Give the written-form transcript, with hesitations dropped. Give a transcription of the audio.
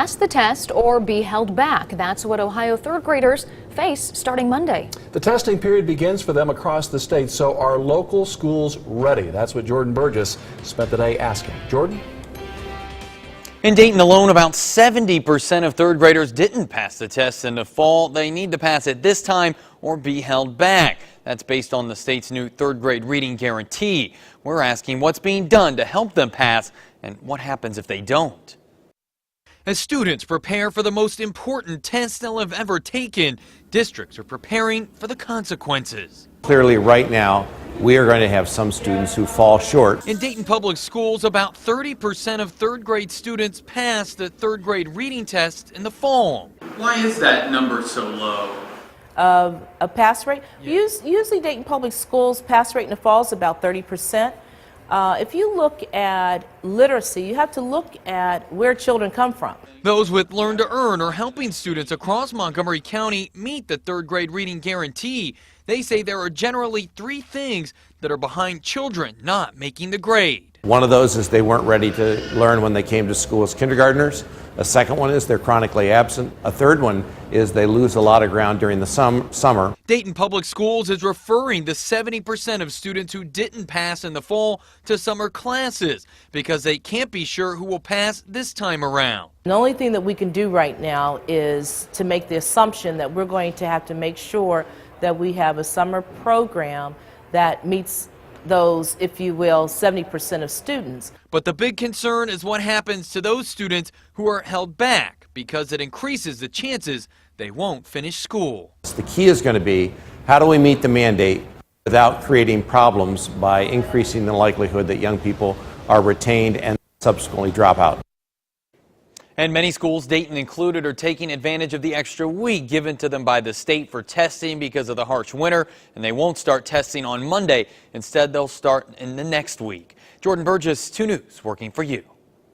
pass the test or be held back. That's what Ohio third graders face starting Monday. The testing period begins for them across the state, so are local schools ready? That's what Jordan Burgess spent the day asking. Jordan? In Dayton alone, about 70% of third graders didn't pass the test in the fall. They need to pass it this time or be held back. That's based on the state's new third grade reading guarantee. We're asking what's being done to help them pass and what happens if they don't. As students prepare for the most important test they'll have ever taken, districts are preparing for the consequences. Clearly, right now, we are going to have some students who fall short. In Dayton Public Schools, about 30% of third grade students pass the third grade reading test in the fall. Why is that number so low? A pass rate? Yeah. Usually Dayton Public Schools pass rate in the fall is about 30%. If you look at literacy, you have to look at where children come from. Those with Learn to Earn are helping students across Montgomery County meet the third grade reading guarantee. They say there are generally 3 things that are behind children not making the grade. One of those is they weren't ready to learn when they came to school as kindergartners. A second one is they're chronically absent. A third one is they lose a lot of ground during the summer. Dayton Public Schools is referring the 70% of students who didn't pass in the fall to summer classes because they can't be sure who will pass this time around. The only thing that we can do right now is to make the assumption that we're going to have to make sure that we have a summer program that meets those, if you will, 70% of students. But the big concern is what happens to those students who are held back because it increases the chances they won't finish school. The key is going to be how do we meet the mandate without creating problems by increasing the likelihood that young people are retained and subsequently drop out. And many schools, Dayton included, are taking advantage of the extra week given to them by the state for testing because of the harsh winter, and they won't start testing on Monday. Instead, they'll start in the next week. Jordan Burgess, 2 News, working for you.